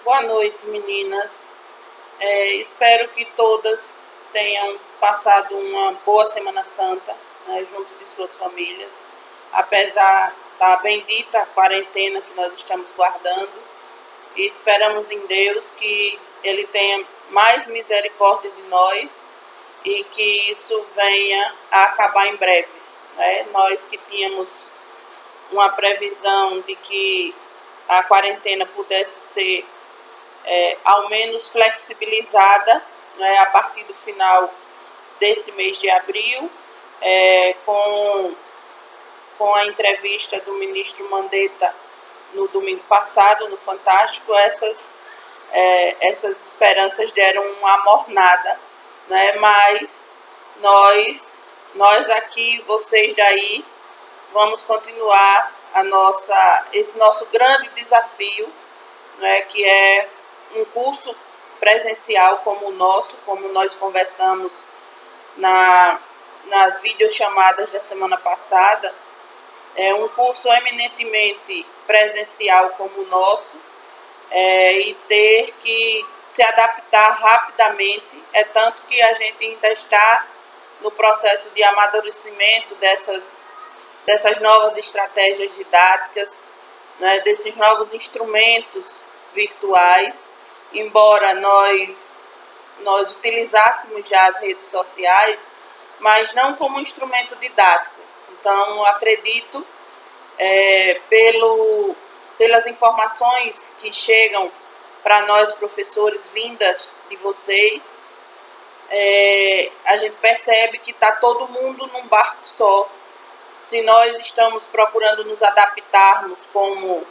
Boa noite, meninas. Espero que todas tenham passado uma boa Semana Santa, né, junto de suas famílias, apesar da bendita quarentena que nós estamos guardando. E esperamos em Deus que Ele tenha mais misericórdia de nós e que isso venha a acabar em breve, né? Nós que tínhamos uma previsão de que a quarentena pudesse ser ao menos flexibilizada, né, a partir do final desse mês de abril, com a entrevista do ministro Mandetta no domingo passado, no Fantástico, essas esperanças deram uma amornada, né? Mas nós aqui, vocês daí, vamos continuar esse nosso grande desafio, né, que é um curso presencial como o nosso, como nós conversamos nas videochamadas da semana passada. É um curso eminentemente presencial como o nosso, e ter que se adaptar rapidamente, tanto que a gente ainda está no processo de amadurecimento dessas novas estratégias didáticas, né, desses novos instrumentos virtuais, embora nós utilizássemos já as redes sociais, mas não como instrumento didático. Então, acredito, pelas informações que chegam para nós, professores, vindas de vocês, a gente percebe que está todo mundo num barco só. Se nós estamos procurando nos adaptarmos como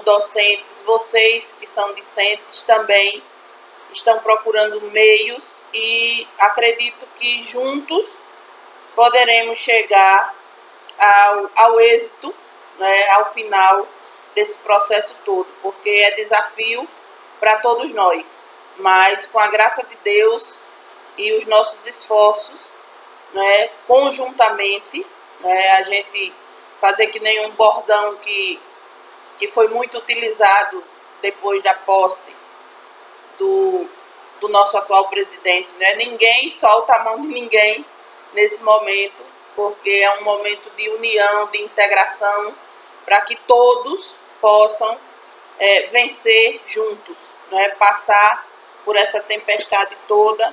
docentes, vocês que são discentes também estão procurando meios, e acredito que juntos poderemos chegar ao êxito, né, ao final desse processo todo, porque é desafio para todos nós, mas com a graça de Deus e os nossos esforços, né, conjuntamente, né, a gente fazer que nem um bordão que foi muito utilizado depois da posse do nosso atual presidente, né? Ninguém solta a mão de ninguém nesse momento, porque é um momento de união, de integração, para que todos possam vencer juntos, né? Passar por essa tempestade toda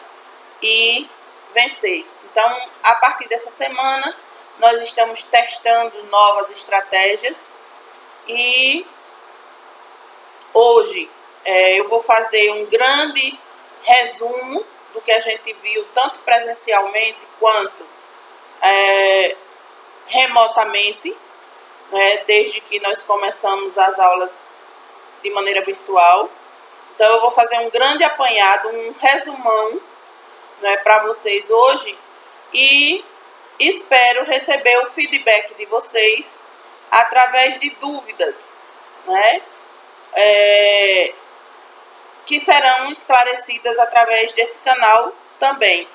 e vencer. Então, a partir dessa semana, nós estamos testando novas estratégias, e hoje eu vou fazer um grande resumo do que a gente viu, tanto presencialmente quanto remotamente, né, desde que nós começamos as aulas de maneira virtual. Então, eu vou fazer um grande apanhado, um resumão, né, para vocês hoje, e espero receber o feedback de vocês através de dúvidas, né, que serão esclarecidas através desse canal também.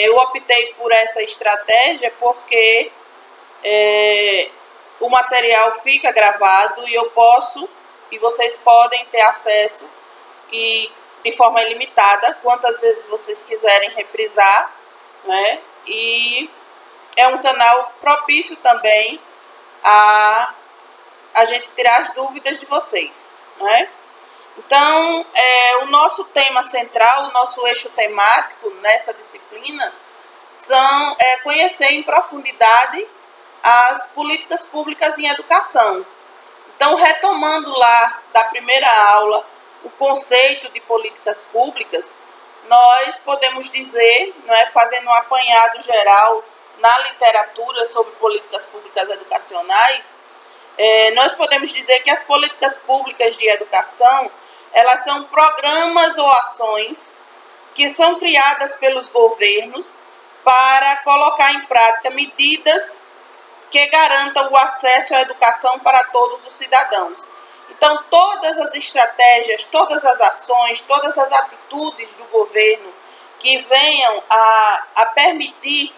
Eu optei por essa estratégia porque o material fica gravado e vocês podem ter acesso e de forma ilimitada, quantas vezes vocês quiserem reprisar, né? E é um canal propício também a gente tirar as dúvidas de vocês, né? Então, o nosso tema central, o nosso eixo temático nessa disciplina é conhecer em profundidade as políticas públicas em educação. Então, retomando lá da primeira aula o conceito de políticas públicas, nós podemos dizer, fazendo um apanhado geral na literatura sobre políticas públicas educacionais, nós podemos dizer que as políticas públicas de educação, elas são programas ou ações que são criadas pelos governos para colocar em prática medidas que garantam o acesso à educação para todos os cidadãos. Então, todas as estratégias, todas as ações, todas as atitudes do governo que venham a permitir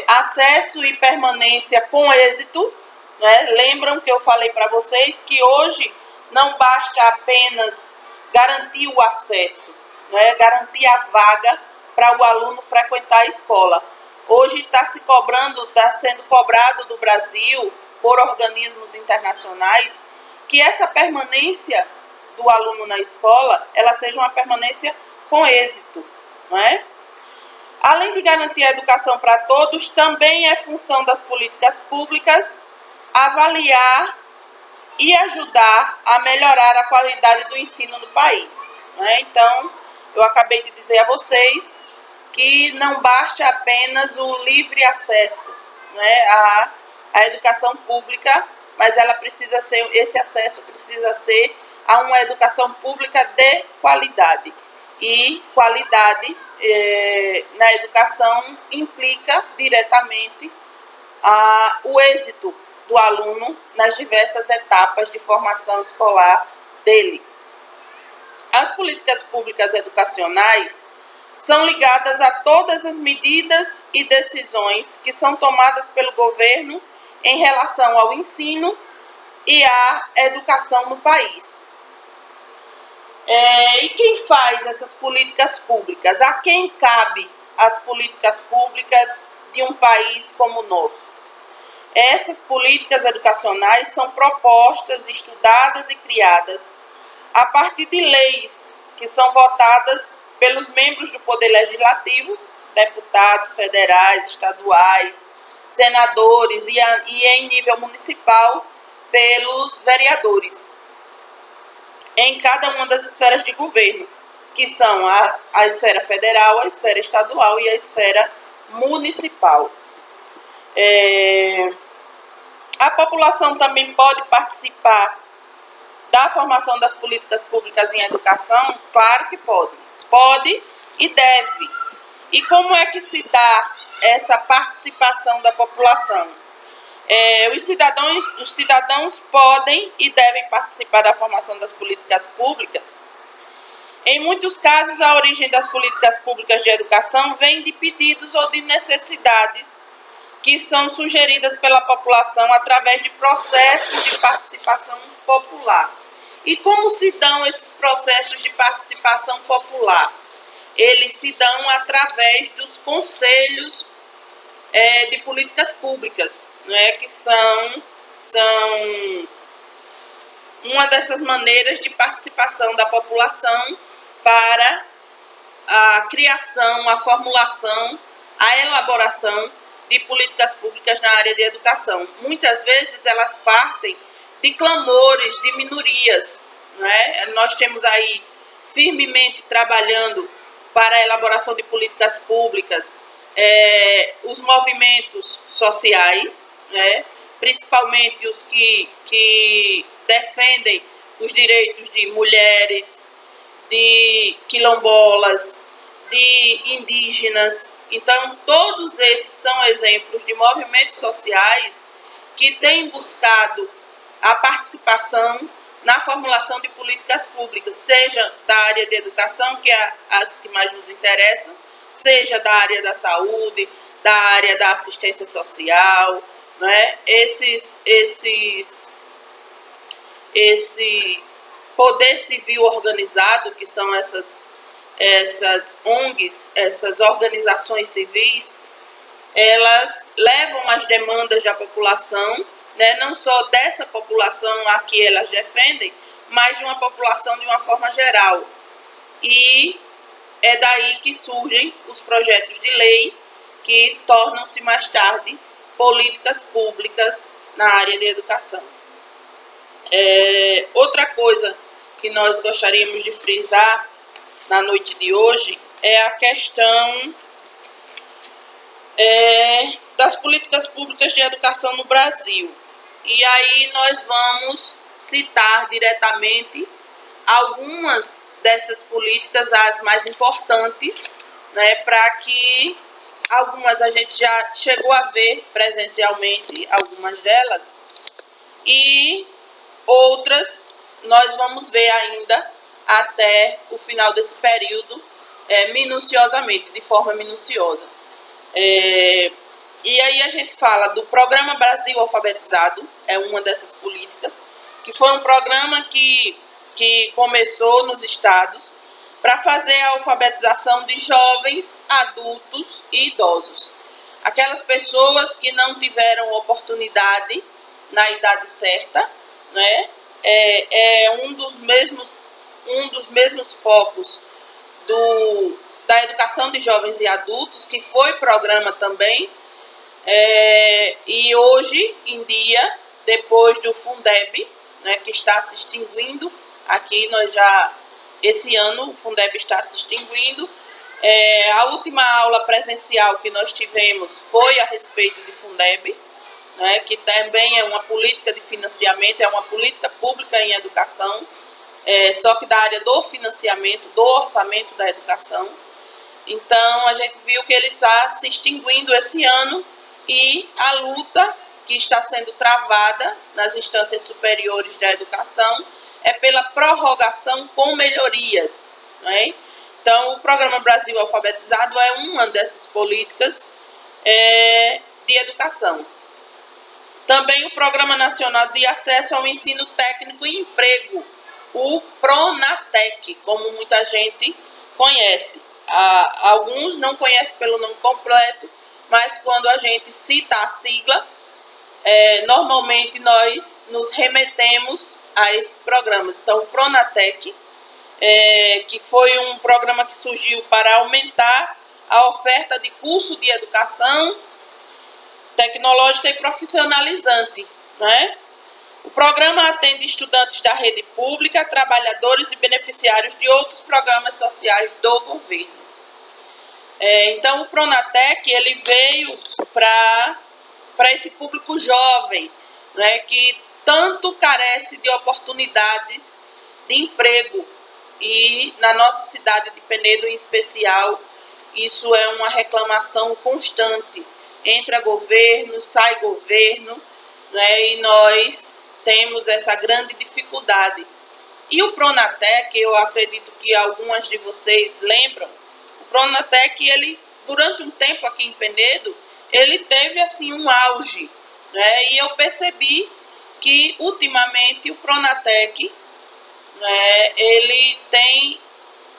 acesso e permanência com êxito, né? Lembram que eu falei para vocês que hoje não basta apenas garantir o acesso, né, garantir a vaga para o aluno frequentar a escola. Hoje está sendo cobrado do Brasil, por organismos internacionais, que essa permanência do aluno na escola, ela seja uma permanência com êxito, não é? Além de garantir a educação para todos, também é função das políticas públicas avaliar e ajudar a melhorar a qualidade do ensino no país, né? Então, eu acabei de dizer a vocês que não basta apenas o livre acesso, né, à educação pública, mas esse acesso precisa ser a uma educação pública de qualidade. E qualidade na educação implica diretamente o êxito do aluno nas diversas etapas de formação escolar dele. As políticas públicas educacionais são ligadas a todas as medidas e decisões que são tomadas pelo governo em relação ao ensino e à educação no país. E quem faz essas políticas públicas? A quem cabe as políticas públicas de um país como o nosso? Essas políticas educacionais são propostas, estudadas e criadas a partir de leis que são votadas pelos membros do Poder Legislativo, deputados federais, estaduais, senadores e em nível municipal pelos vereadores, em cada uma das esferas de governo, que são a esfera federal, a esfera estadual e a esfera municipal. A população também pode participar da formação das políticas públicas em educação? Claro que pode. Pode e deve. E como é que se dá essa participação da população? Os cidadãos podem e devem participar da formação das políticas públicas. Em muitos casos, a origem das políticas públicas de educação vem de pedidos ou de necessidades que são sugeridas pela população através de processos de participação popular. E como se dão esses processos de participação popular? Eles se dão através dos conselhos de políticas públicas, né, que são uma dessas maneiras de participação da população para a criação, a formulação, a elaboração de políticas públicas na área de educação. Muitas vezes elas partem de clamores de minorias, né? Nós temos aí firmemente trabalhando para a elaboração de políticas públicas os movimentos sociais, né? Principalmente os que defendem os direitos de mulheres, de quilombolas, de indígenas. Então, todos esses são exemplos de movimentos sociais que têm buscado a participação na formulação de políticas públicas, seja da área de educação, que é as que mais nos interessam, seja da área da saúde, da área da assistência social, né? Esse poder civil organizado, que são essas ONGs, essas organizações civis, elas levam as demandas da população, né, não só dessa população a que elas defendem, mas de uma população de uma forma geral. E é daí que surgem os projetos de lei que tornam-se mais tarde políticas públicas na área de educação. Outra coisa que nós gostaríamos de frisar na noite de hoje é a questão das políticas públicas de educação no Brasil. E aí nós vamos citar diretamente algumas dessas políticas, as mais importantes, né, para que algumas a gente já chegou a ver presencialmente, algumas delas, e outras nós vamos ver ainda até o final desse período, minuciosamente, de forma minuciosa. E aí a gente fala do Programa Brasil Alfabetizado, é uma dessas políticas, que foi um programa que começou nos estados para fazer a alfabetização de jovens, adultos e idosos. Aquelas pessoas que não tiveram oportunidade na idade certa, né? É um dos mesmos focos da educação de jovens e adultos, que foi programa também, e hoje em dia, depois do Fundeb, né, que está se extinguindo, aqui esse ano o Fundeb está se extinguindo, a última aula presencial que nós tivemos foi a respeito de Fundeb, né, que também é uma política de financiamento, é uma política pública em educação, só que da área do financiamento, do orçamento da educação. Então, a gente viu que ele está se extinguindo esse ano e a luta que está sendo travada nas instâncias superiores da educação é pela prorrogação com melhorias, né? Então, o Programa Brasil Alfabetizado é uma dessas políticas de educação. Também o Programa Nacional de Acesso ao Ensino Técnico e Emprego, o PRONATEC, como muita gente conhece. Alguns não conhecem pelo nome completo, mas quando a gente cita a sigla, normalmente nós nos remetemos a esses programas. Então, o PRONATEC, que foi um programa que surgiu para aumentar a oferta de curso de educação tecnológica e profissionalizante, né? O programa atende estudantes da rede pública, trabalhadores e beneficiários de outros programas sociais do governo. Então, o PRONATEC ele veio para esse público jovem, né, que tanto carece de oportunidades de emprego. E na nossa cidade de Penedo, em especial, isso é uma reclamação constante. Entra governo, sai governo, né, e nós temos essa grande dificuldade. E o PRONATEC, eu acredito que algumas de vocês lembram, o PRONATEC, ele, durante um tempo aqui em Penedo, ele teve assim um auge, né, e eu percebi que ultimamente o PRONATEC, né, ele tem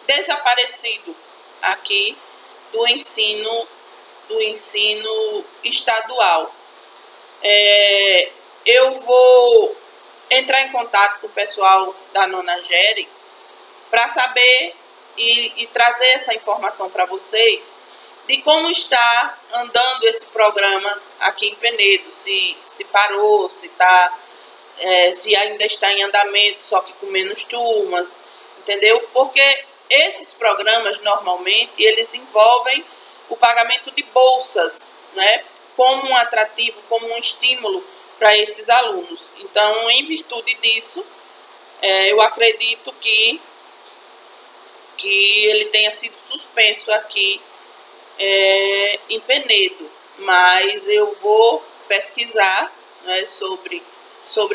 desaparecido aqui do ensino estadual. Eu vou entrar em contato com o pessoal da Nonagere para saber e trazer essa informação para vocês de como está andando esse programa aqui em Penedo, se parou, se ainda está em andamento, só que com menos turmas, entendeu? Porque esses programas, normalmente, eles envolvem o pagamento de bolsas, né, como um atrativo, como um estímulo para esses alunos. Então, em virtude disso, eu acredito que ele tenha sido suspenso aqui em Penedo, mas eu vou pesquisar, né, sobre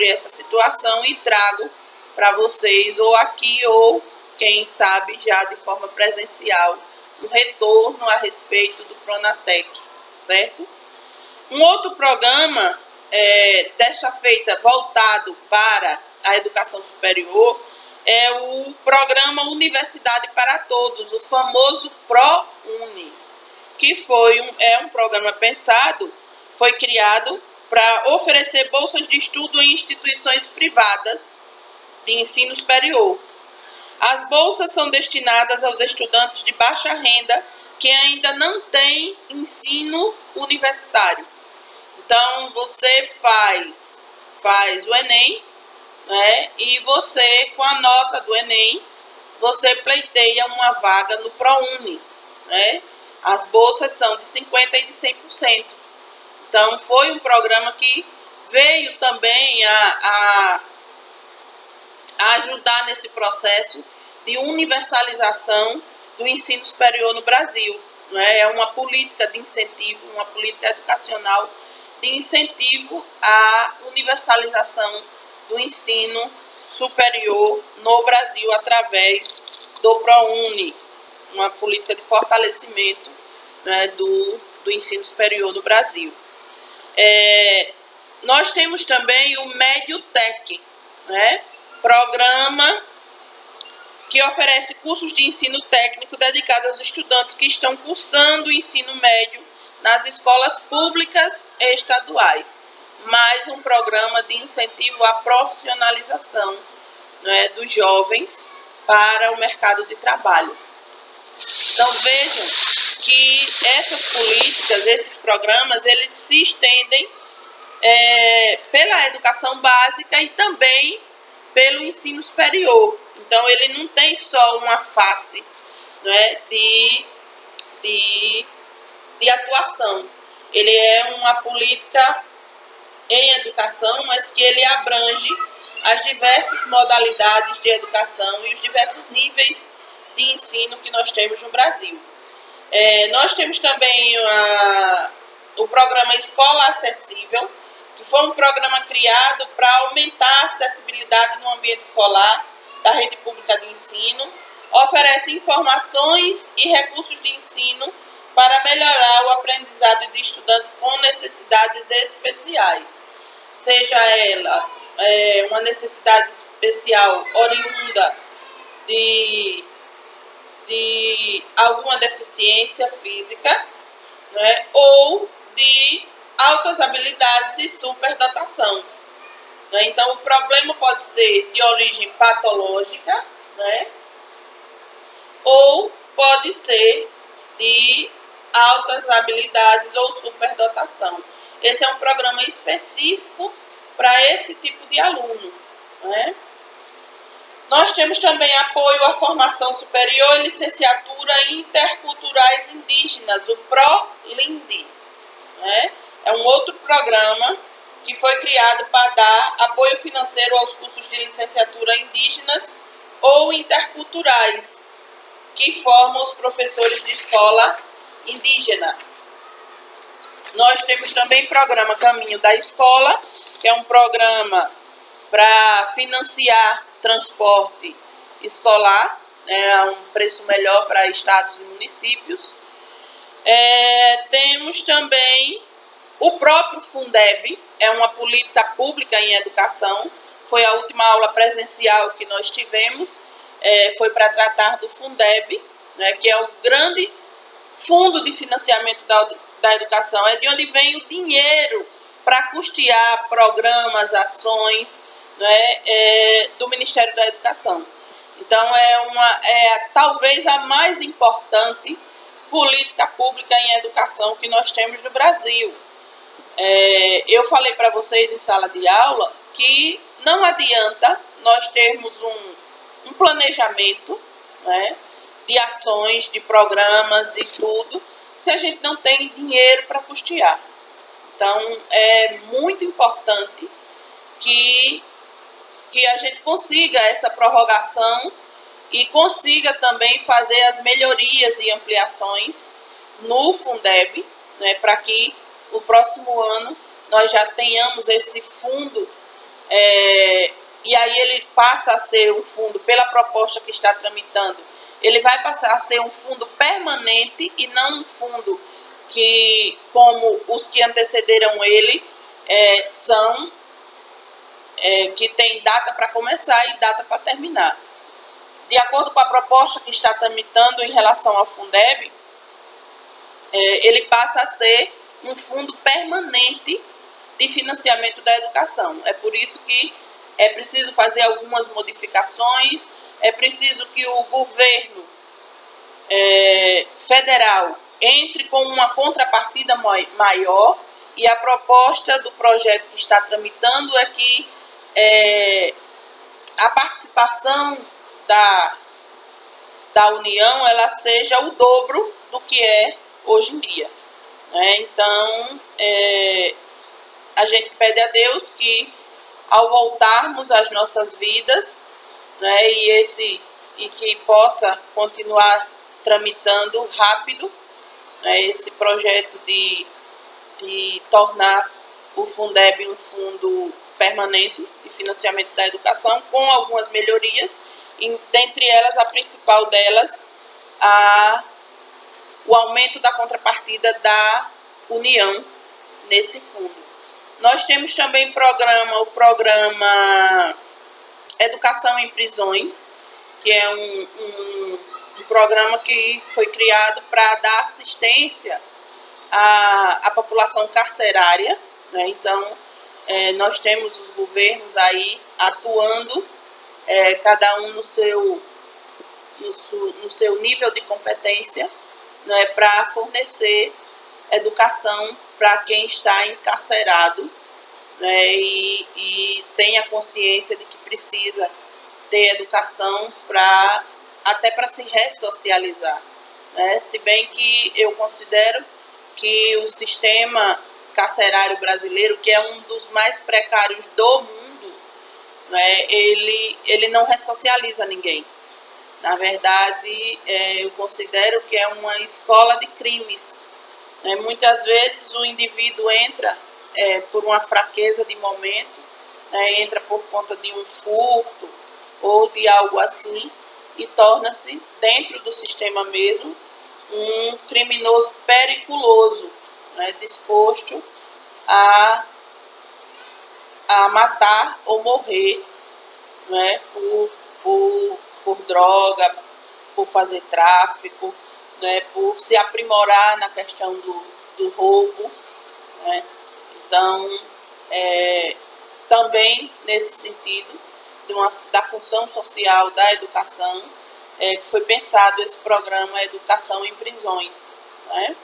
essa situação e trago para vocês, ou aqui, ou quem sabe já de forma presencial, um retorno a respeito do PRONATEC, certo? Um outro programa, desta feita voltado para a educação superior, é o programa Universidade para Todos, o famoso ProUni, que é um programa pensado, foi criado para oferecer bolsas de estudo em instituições privadas de ensino superior. As bolsas são destinadas aos estudantes de baixa renda que ainda não têm ensino universitário. Então, você faz o Enem, né, e você, com a nota do Enem, você pleiteia uma vaga no ProUni, né? As bolsas são de 50% e de 100%. Então, foi um programa que veio também a ajudar nesse processo de universalização do ensino superior no Brasil, né? É uma política de incentivo, uma política educacional de incentivo à universalização do ensino superior no Brasil através do ProUni, uma política de fortalecimento, né, do ensino superior no Brasil. Nós temos também o MEDIUTEC, né? Programa que oferece cursos de ensino técnico dedicados aos estudantes que estão cursando o ensino médio nas escolas públicas e estaduais. Mais um programa de incentivo à profissionalização, né, dos jovens para o mercado de trabalho. Então vejam que essas políticas, esses programas, eles se estendem pela educação básica e também pelo ensino superior. Então ele não tem só uma face, né, de atuação. Ele é uma política em educação, mas que ele abrange as diversas modalidades de educação e os diversos níveis de ensino que nós temos no Brasil. Nós temos também o programa Escola Acessível, que foi um programa criado para aumentar a acessibilidade no ambiente escolar da rede pública de ensino, oferece informações e recursos de ensino para melhorar o aprendizado de estudantes com necessidades especiais, seja ela uma necessidade especial oriunda de alguma deficiência física, né, ou de altas habilidades e superdotação. Né? Então, o problema pode ser de origem patológica, né, ou pode ser de altas habilidades ou superdotação. Esse é um programa específico para esse tipo de aluno, né? Nós temos também apoio à formação superior e licenciatura interculturais indígenas, o ProLIND, né? É um outro programa que foi criado para dar apoio financeiro aos cursos de licenciatura indígenas ou interculturais, que formam os professores de escola indígena. Nós temos também o programa Caminho da Escola, que é um programa para financiar transporte escolar, a um preço melhor para estados e municípios. Temos também o próprio Fundeb, é uma política pública em educação. Foi a última aula presencial que nós tivemos, foi para tratar do Fundeb, né, que é o grande fundo de financiamento da educação, é de onde vem o dinheiro para custear programas, ações, né, do Ministério da Educação. Então, talvez a mais importante política pública em educação que nós temos no Brasil. Eu falei para vocês em sala de aula que não adianta nós termos um planejamento, né, de ações, de programas e tudo, se a gente não tem dinheiro para custear. Então, é muito importante que a gente consiga essa prorrogação e consiga também fazer as melhorias e ampliações no Fundeb, né, para que o próximo ano nós já tenhamos esse fundo, e aí ele passa a ser um fundo, pela proposta que está tramitando, ele vai passar a ser um fundo permanente e não um fundo que, como os que antecederam ele, que tem data para começar e data para terminar. De acordo com a proposta que está tramitando em relação ao Fundeb, ele passa a ser um fundo permanente de financiamento da educação. É por isso que é preciso fazer algumas modificações, é preciso que o governo federal entre com uma contrapartida maior, e a proposta do projeto que está tramitando é que a participação da União ela seja o dobro do que é hoje em dia. Né? Então, a gente pede a Deus que, ao voltarmos às nossas vidas, né, e que possa continuar tramitando rápido, né, esse projeto de tornar o Fundeb um fundo permanente de financiamento da educação, com algumas melhorias, e dentre elas, a principal delas, o aumento da contrapartida da União nesse fundo. Nós temos também o programa Educação em Prisões, que é um programa que foi criado para dar assistência à população carcerária, né? Então, nós temos os governos aí atuando, cada um no seu nível de competência, né, para fornecer educação para quem está encarcerado, né, e tenha consciência de que precisa ter educação até para se ressocializar, né? Se bem que eu considero que o sistema carcerário brasileiro, que é um dos mais precários do mundo, né, ele não ressocializa ninguém. Na verdade, eu considero que é uma escola de crimes. Né? Muitas vezes o indivíduo entra por uma fraqueza de momento, né? Entra por conta de um furto ou de algo assim, e torna-se, dentro do sistema mesmo, um criminoso periculoso, né? Disposto a matar ou morrer, né? por droga, por fazer tráfico, né? Por se aprimorar na questão do roubo, né? Então, também nesse sentido da função social da educação, que foi pensado esse programa Educação em Prisões, né?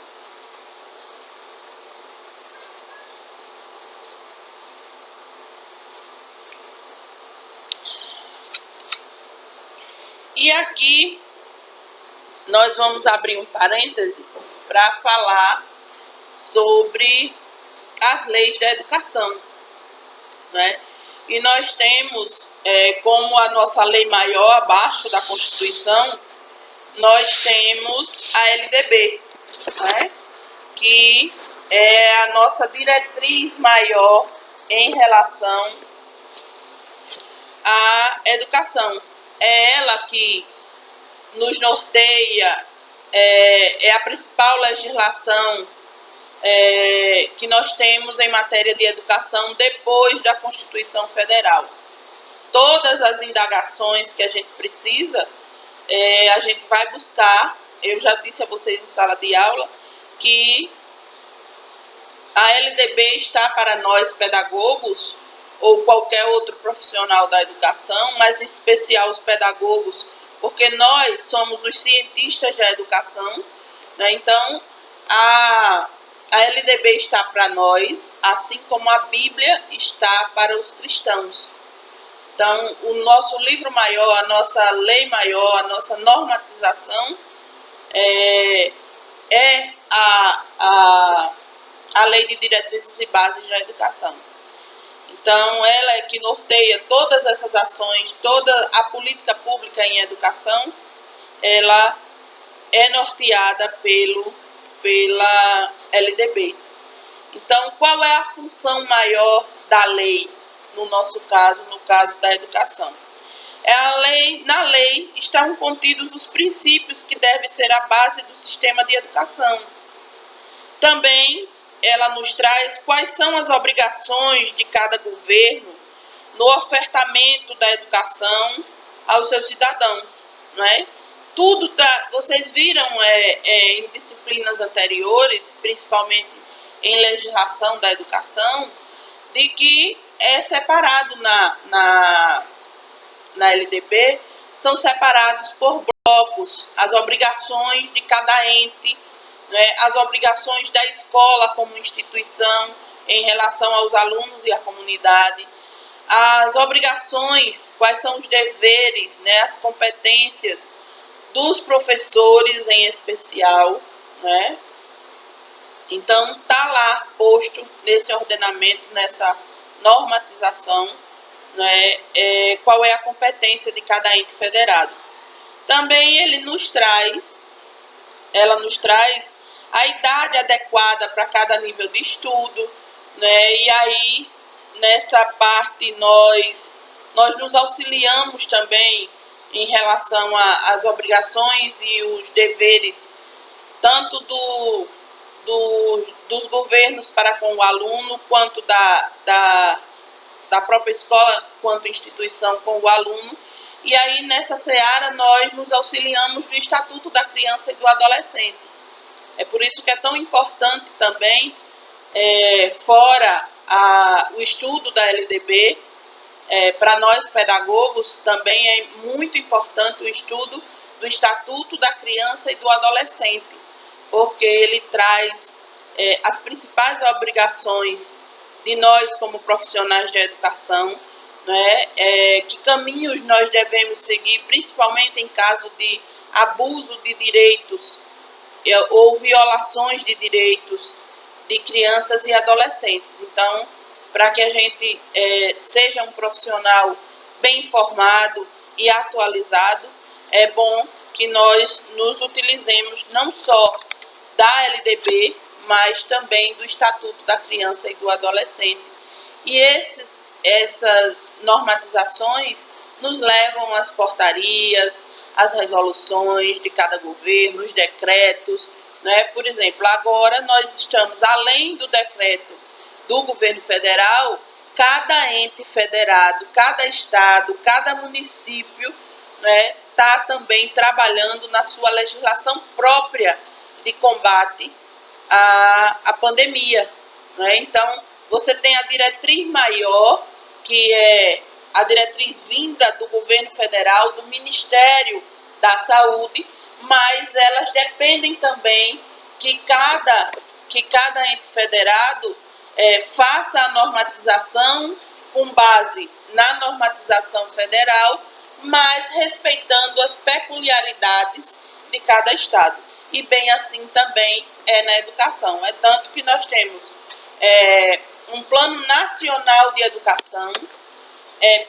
E aqui nós vamos abrir um parêntese para falar sobre as leis da educação, né? E nós temos, como a nossa lei maior abaixo da Constituição, nós temos a LDB, né? Que é a nossa diretriz maior em relação à educação. É ela que nos norteia, é a principal legislação que nós temos em matéria de educação depois da Constituição Federal. Todas as indagações que a gente precisa, a gente vai buscar. Eu já disse a vocês em sala de aula que a LDB está para nós pedagogos ou qualquer outro profissional da educação, mas em especial os pedagogos, porque nós somos os cientistas da educação, né? Então, a LDB está para nós, assim como a Bíblia está para os cristãos. Então, o nosso livro maior, a nossa lei maior, a nossa normatização é a Lei de Diretrizes e Bases da Educação. Então, ela é que norteia todas essas ações, toda a política pública em educação, ela é norteada pela LDB. Então, qual é a função maior da lei, no nosso caso, no caso da educação? Na lei estão contidos os princípios que devem ser a base do sistema de educação. Também ela nos traz quais são as obrigações de cada governo no ofertamento da educação aos seus cidadãos, né? Tudo vocês viram em disciplinas anteriores, principalmente em legislação da educação, de que é separado na LDB, são separados por blocos as obrigações de cada ente, né, as obrigações da escola como instituição em relação aos alunos e à comunidade, as obrigações, quais são os deveres, né, as competências dos professores em especial, né? Então, está lá posto nesse ordenamento, nessa normatização, né, qual é a competência de cada ente federado. Também ela nos traz a idade adequada para cada nível de estudo, né? E aí, nessa parte, nós nos auxiliamos também em relação às obrigações e os deveres, tanto dos governos para com o aluno, quanto da própria escola quanto instituição com o aluno. E aí, nessa seara, nós nos auxiliamos do Estatuto da Criança e do Adolescente. É por isso que é tão importante também, fora o estudo da LDB, para nós pedagogos, também é muito importante o estudo do Estatuto da Criança e do Adolescente, porque ele traz as principais obrigações de nós como profissionais de educação, né? Que caminhos nós devemos seguir, principalmente em caso de abuso de direitos ou violações de direitos de crianças e adolescentes. Então, para que a gente seja um profissional bem informado e atualizado, é bom que nós nos utilizemos não só da LDB, mas também do Estatuto da Criança e do Adolescente. E essas normatizações nos levam às portarias, às resoluções de cada governo, os decretos, né? Por exemplo, agora nós estamos, além do decreto do governo federal, cada ente federado, cada estado, cada município, né, está também trabalhando na sua legislação própria de combate à pandemia, né? Então, você tem a diretriz maior, que é a diretriz vinda do governo federal, do Ministério da Saúde, mas elas dependem também que cada ente federado faça a normatização com base na normatização federal, mas respeitando as peculiaridades de cada estado. E bem assim também é na educação. É tanto que nós temos um plano nacional de educação,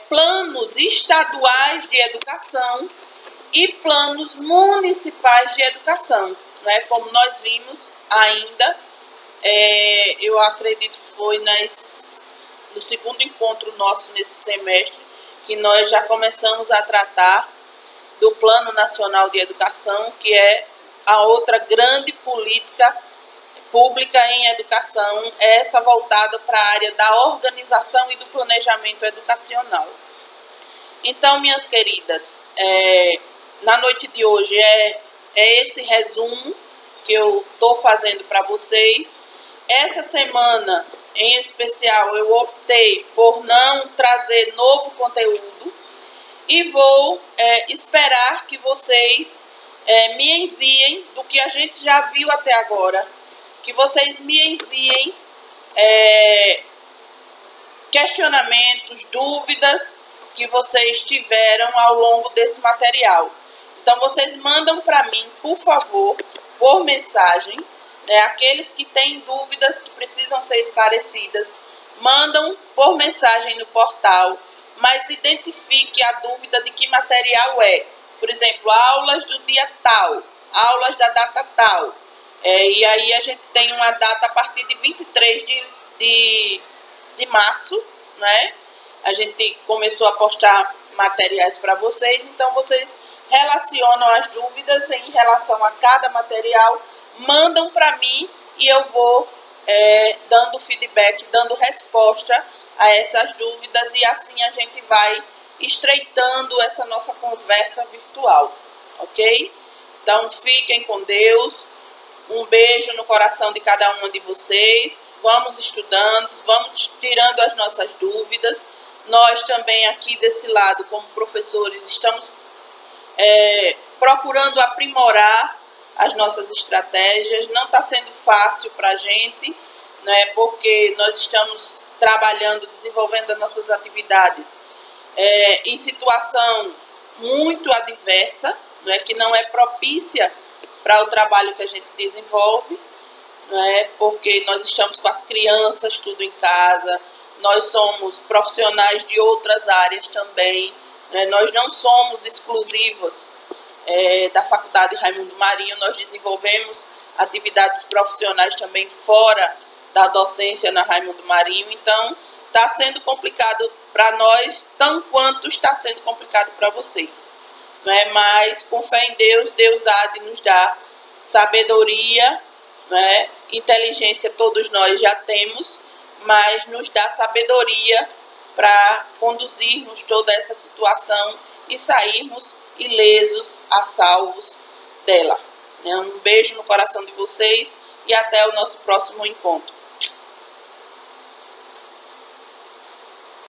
planos estaduais de educação e planos municipais de educação, né? Como nós vimos ainda, eu acredito que foi no segundo encontro nosso nesse semestre, que nós já começamos a tratar do Plano Nacional de Educação, que é a outra grande política pública em educação, essa voltada para a área da organização e do planejamento educacional. Então, minhas queridas, na noite de hoje é esse resumo que eu estou fazendo para vocês. Essa semana, em especial, eu optei por não trazer novo conteúdo e vou esperar que vocês me enviem do que a gente já viu até agora, que vocês me enviem questionamentos, dúvidas que vocês tiveram ao longo desse material. Então, vocês mandam para mim, por favor, por mensagem, né? Aqueles que têm dúvidas que precisam ser esclarecidas, mandam por mensagem no portal, mas identifique a dúvida de que material é. Por exemplo, aulas do dia tal, aulas da data tal. E aí a gente tem uma data a partir de 23 de março, né? A gente começou a postar materiais para vocês, então vocês relacionam as dúvidas em relação a cada material, mandam para mim e eu vou dando feedback, dando resposta a essas dúvidas, e assim a gente vai estreitando essa nossa conversa virtual, ok? Então fiquem com Deus, um beijo no coração de cada uma de vocês, vamos estudando, vamos tirando as nossas dúvidas. Nós também aqui desse lado, como professores, estamos procurando aprimorar as nossas estratégias. Não está sendo fácil para a gente, né, porque nós estamos trabalhando, desenvolvendo as nossas atividades em situação muito adversa, né, que não é propícia para o trabalho que a gente desenvolve, né, porque nós estamos com as crianças tudo em casa, nós somos profissionais de outras áreas também, né, nós não somos exclusivos da Faculdade Raimundo Marinho, nós desenvolvemos atividades profissionais também fora da docência na Raimundo Marinho, então está sendo complicado para nós, tão quanto está sendo complicado para vocês, né? Mas com fé em Deus, Deus há de nos dar sabedoria, né? Inteligência todos nós já temos, mas nos dá sabedoria para conduzirmos toda essa situação e sairmos ilesos, a salvos dela. Um beijo no coração de vocês e até o nosso próximo encontro.